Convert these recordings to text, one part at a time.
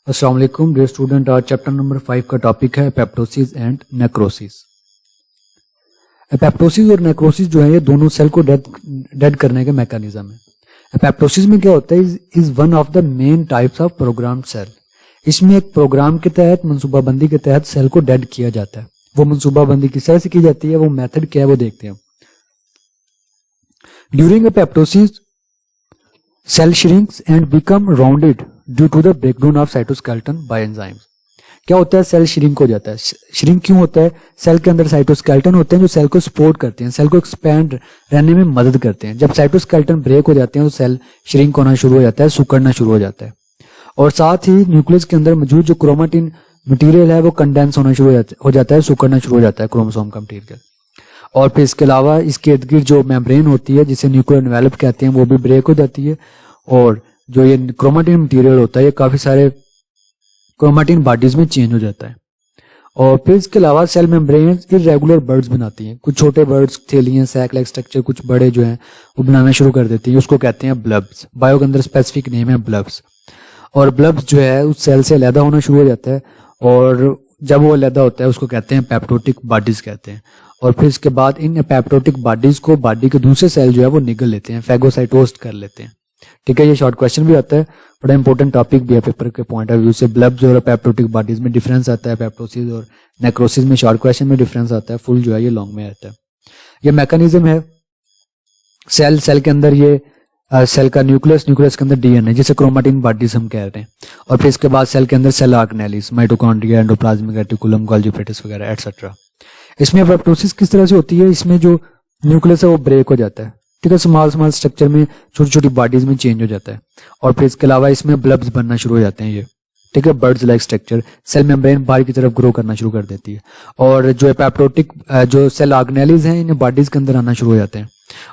अस्सलाम वालेकुम dear student. आज चैप्टर नंबर 5 का टॉपिक है एपोप्टोसिस एंड नेक्रोसिस। एपोप्टोसिस और नेक्रोसिस जो है ये दोनों सेल को डेड करने के मैकेनिज्म है। एपोप्टोसिस में क्या होता है is one of the main types of program cell. इसमें एक प्रोग्राम के तहत मनसूबाबंदी के तहत सेल को डेड किया जाता है। वो मनसूबाबंदी किस तरह से की जाती है, वो मेथड क्या है वो देखते हैं। During apoptosis cell shrinks and become rounded due to the breakdown of cytoskeleton by enzymes। क्या होता है, सेल श्रिंक हो जाता है। श्रिंक क्यों होता है? सेल के अंदर साइटोस्केलेटन होते हैं जो सेल को सपोर्ट करते हैं, सेल को एक्सपैंड रहने में मदद करते हैं। जब साइटोस्केलेटन ब्रेक हो जाते हैं तो सेल श्रिंक होना शुरू हो जाता है, सिकुड़ना शुरू हो जाता है। और साथ ही न्यूक्लियस के अंदर मौजूद जो क्रोमेटिन मटेरियल है वो कंडेंस होना शुरू हो जाता है, सिकुड़ना शुरू हो जाता है क्रोमोसोम का मटेरियल। और फिर इसके अलावा इसके इर्द गिर्द जो मेम्ब्रेन होती है जिसे न्यूक्लियर एनवेलप कहते हैं वो भी ब्रेक हो जाती है। और जो ये क्रोमेटिन मटेरियल होता है ये काफी सारे क्रोमेटिन बॉडीज में चेंज हो जाता है। और फिर इसके अलावा सेल मेम्ब्रेन इर्रेगुलर बर्ड्स बनाती हैं। कुछ छोटे बर्ड्स, थैलियां, सैक लाइक स्ट्रक्चर, कुछ बड़े जो हैं वो बनाना शुरू कर देती है। उसको कहते हैं ब्लब्स। बायो के अंदर स्पेसिफिक नेम है ब्लब्स। और ब्लब्स जो है उस सेल से अलग होना शुरू हो जाता है। और जब वो अलग होता है उसको कहते हैं पेप्टोटिक बॉडीज कहते हैं। और फिर इसके बाद इन पेप्टोटिक बॉडीज को बॉडी के दूसरे सेल जो है वो निगल लेते हैं, फैगोसाइटोस्ट कर लेते हैं। ठीक है, ये शॉर्ट क्वेश्चन भी आता है, बड़ा इंपॉर्टेंट टॉपिक भी है पेपर के पॉइंट ऑफ व्यू से। ब्लब्स और पेप्टोटिक बॉडीज में डिफरेंस आता है। एपोप्टोसिस और नेक्रोसिस में शॉर्ट क्वेश्चन में डिफरेंस आता है, फुल जो है ये लॉन्ग में आता है। ये मैकेनिज्म है सेल के अंदर, ये सेल का न्यूक्लियस के अंदर डीएनए जिसे क्रोमेटिन बॉडीज हम कह रहे हैं। और फिर इसके बाद सेल के अंदर cell organelles, mitochondria, endoplasmic reticulum, Golgi फेटस वगैरह एटसेट्रा। इसमें एपोप्टोसिस किस तरह से होती है? इसमें जो न्यूक्लियस है वो ब्रेक हो जाता है। ठीक है, स्मॉल स्ट्रक्चर में छोटी छोटी बॉडीज में चेंज हो जाता है। और फिर इसके अलावा इसमें ब्लब्स बनना शुरू हो जाते हैं। ये ठीक है, birds like structure, cell membrane बाहर की तरफ ग्रो करना शुरू कर देती है। और जो एपोप्टोटिक जो सेल ऑर्गेनेलिस हैं इन बॉडीज के अंदर आना शुरू हो जाते हैं।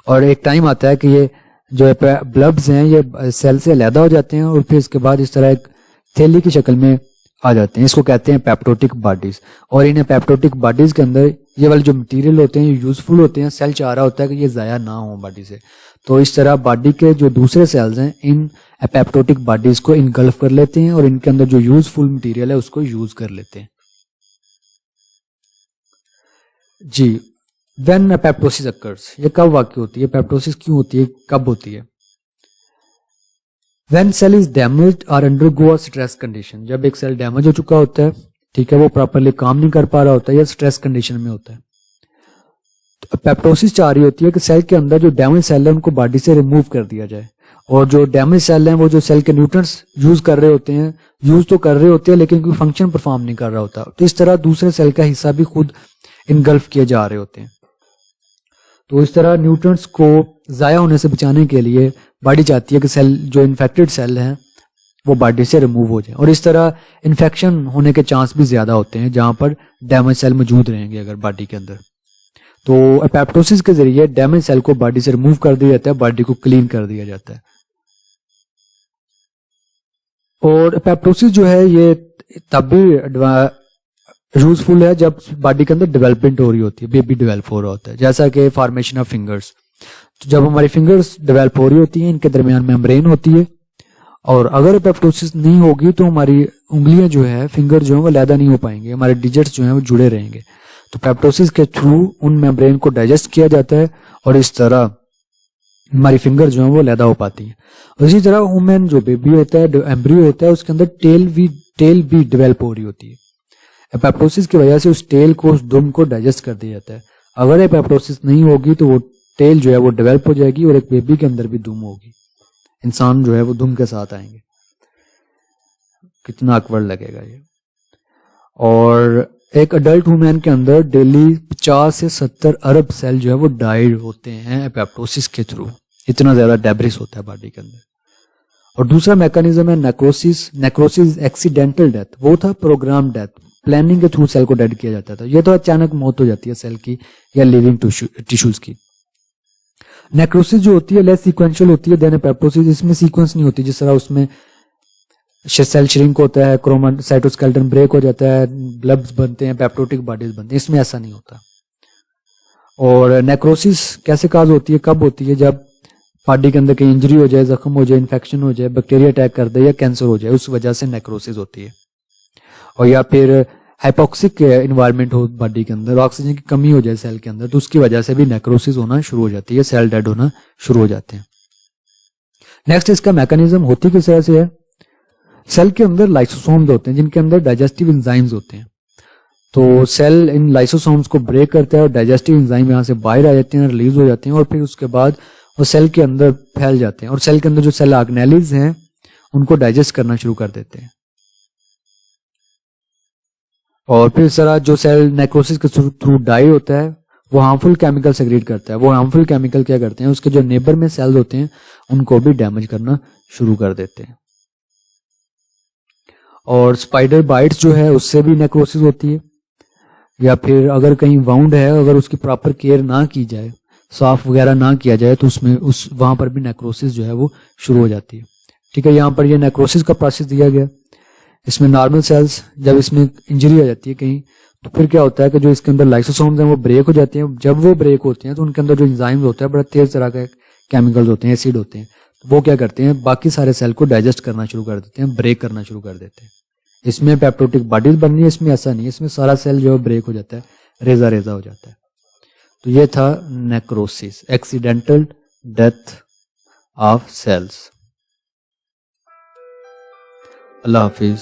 और एक टाइम आता है कि ये जो ब्लब्स हैं ये सेल से अलग हो जाते हैं और फिर इसके बाद इस तरह एक थैली की शक्ल में आ जाते हैं। इसको कहते हैं पेप्टोटिक बॉडीज। और इन पेप्टोटिक बॉडीज के अंदर ये वाले जो मटेरियल होते हैं ये यूजफुल होते हैं। सेल चाह रहा होता है कि ये जाया ना हो बॉडी से, तो इस तरह बॉडी के जो दूसरे सेल्स हैं इन पेप्टोटिक बॉडीज को इनगल्फ कर लेते हैं और इनके अंदर जो यूजफुल मटेरियल है उसको यूज कर लेते हैं। जी, व्हेन एपोप्टोसिस अकर्स, ये कब वाकई होती है? एपोप्टोसिस क्यों होती है, कब होती है? When cell is damaged or undergo a stress condition, जब एक सेल डैमेज हो चुका होता है, ठीक है, वो प्रॉपरली काम नहीं कर पा रहा होता है या स्ट्रेस कंडीशन में होता है, तो एपोप्टोसिस चाह रही होती है कि सेल के अंदर जो डैमेज सेल है उनको बॉडी से रिमूव कर दिया जाए। और जो डैमेज सेल हैं वो जो सेल के न्यूट्रिएंट्स यूज कर रहे होते हैं, यूज तो कर रहे होते हैं लेकिन कोई फंक्शन परफॉर्म नहीं कर रहा होता, तो इस तरह दूसरे सेल का हिस्सा भी खुद इनगल्फ किए जा रहे होते हैं। तो इस तरह न्यूट्रिएंट्स को जाया होने से बचाने के लिए बॉडी चाहती है कि सेल जो इन्फेक्टेड सेल हैं वो बॉडी से रिमूव हो जाए। और इस तरह इन्फेक्शन होने के चांस भी ज्यादा होते हैं जहां पर डैमेज सेल मौजूद रहेंगे अगर बॉडी के अंदर। तो एपोप्टोसिस के जरिए डैमेज सेल को बॉडी से रिमूव कर दिया जाता है, बॉडी को क्लीन कर दिया जाता है। और एपोप्टोसिस जो है ये तब भी यूजफुल है जब बॉडी के अंदर डेवलपमेंट हो रही होती है, बेबी डेवलप हो रहा होता है, जैसा कि फॉर्मेशन ऑफ फिंगर्स। तो जब हमारी फिंगर्स डेवलप हो रही होती हैं इनके दरमियान मेम्ब्रेन होती है। और अगर एपोप्टोसिस नहीं होगी तो हमारी उंगलियां जो है, फिंगर जो है वो लैदा नहीं हो पाएंगे, हमारे डिजिट्स जो है वो जुड़े रहेंगे। तो एपोप्टोसिस के थ्रू उन मेम्ब्रेन को डाइजेस्ट किया जाता है और इस तरह हमारी फिंगर जो है वो लैदा हो पाती है। और इसी तरह वुमेन जो बेबी होता है, एम्ब्रियो होता है, उसके अंदर टेल भी डेवलप हो रही होती है। एपोप्टोसिस की वजह से उस टेल को, उस दुम को डाइजेस्ट कर दिया जाता है। अगर एपोप्टोसिस नहीं होगी तो वो टेल जो है वो डेवलप हो जाएगी और एक बेबी के अंदर भी दुम होगी, इंसान जो है वो दुम के साथ आएंगे। कितना अकवर्ड लगेगा ये। और एक अडल्ट वुमेन के अंदर डेली 50 से 70 अरब सेल जो है वो डाइड होते हैं एपोप्टोसिस के थ्रू। इतना ज्यादा डेब्रिस होता है बॉडी के अंदर। और दूसरा मैकेनिज्म है नेक्रोसिस। नेक्रोसिस एक्सीडेंटल डेथ, वो था प्रोग्राम डेथ, प्लानिंग के थ्रू सेल को डेड किया जाता था। ये तो अचानक मौत हो जाती है सेल की या लिविंग टिश्यूज की। नेक्रोसिस जो होती है लेस सीक्वेंशियल होती है देन एपोप्टोसिस। इसमें सीक्वेंस नहीं होती, जिस तरह उसमें सेल श्रिंक होता है, साइटोस्केलेटन ब्रेक हो जाता है, ब्लब्स बनते हैं, पेप्टोटिक बॉडीज बनते हैं, इसमें ऐसा नहीं होता। और नेक्रोसिस कैसे काज होती है, कब होती है? जब बॉडी के अंदर कहीं इंजरी हो जाए, जख्म हो जाए, इन्फेक्शन हो जाए, बैक्टीरिया अटैक कर दे या कैंसर हो जाए, उस वजह से नेक्रोसिस होती है। और या फिर हाइपोक्सिक इन्वायरमेंट हो बॉडी के अंदर, ऑक्सीजन की कमी हो जाए सेल के अंदर, तो उसकी वजह से भी नेक्रोसिस होना शुरू हो जाती है, सेल डेड होना शुरू हो जाते हैं। नेक्स्ट इसका मैकेनिज्म होती किस तरह से है। सेल के अंदर लाइसोसोम्स होते हैं जिनके अंदर डाइजेस्टिव एंजाइम्स होते हैं। तो सेल इन लाइसोसोम्स को ब्रेक करता है और डाइजेस्टिव एंजाइम यहाँ से बाहर आ जाते हैं, रिलीज हो जाते हैं और फिर उसके बाद वो सेल के अंदर फैल जाते हैं और सेल के अंदर जो सेल ऑर्गेनेल्स हैं उनको डाइजेस्ट करना शुरू कर देते हैं। और फिर सारा जो सेल नेक्रोसिस के थ्रू डाई होता है वो हार्मफुल केमिकल सेक्रेट करता है। वो हार्मफुल केमिकल क्या करते हैं, उसके जो नेबर में सेल्स होते हैं उनको भी डैमेज करना शुरू कर देते हैं। और स्पाइडर बाइट्स जो है उससे भी नेक्रोसिस होती है। या फिर अगर कहीं वाउंड है, अगर उसकी प्रॉपर केयर ना की जाए, साफ वगैरह ना किया जाए, तो उसमें वहां पर भी नेक्रोसिस जो है वो शुरू हो जाती है। ठीक है, यहाँ पर ये नेक्रोसिस का प्रोसेस दिया गया। इसमें नॉर्मल सेल्स जब इसमें इंजरी आ जाती है कहीं, तो फिर क्या होता है कि जो इसके अंदर लाइसोसोम्स हैं वो ब्रेक हो जाते हैं। जब वो ब्रेक होते हैं तो उनके अंदर जो एंजाइम्स होता है, बड़ा तेज तरह के केमिकल्स होते हैं, एसिड होते हैं, तो वो क्या करते हैं, बाकी सारे सेल को डाइजेस्ट करना शुरू कर देते हैं, ब्रेक करना शुरू कर देते हैं। इसमें पेप्टोटिक बॉडीज बननी है, इसमें ऐसा नहीं है, इसमें सारा सेल जो है ब्रेक हो जाता है, रेजा रेजा हो जाता है। तो ये था necrosis, accidental death of cells. अल्लाह हाफिज।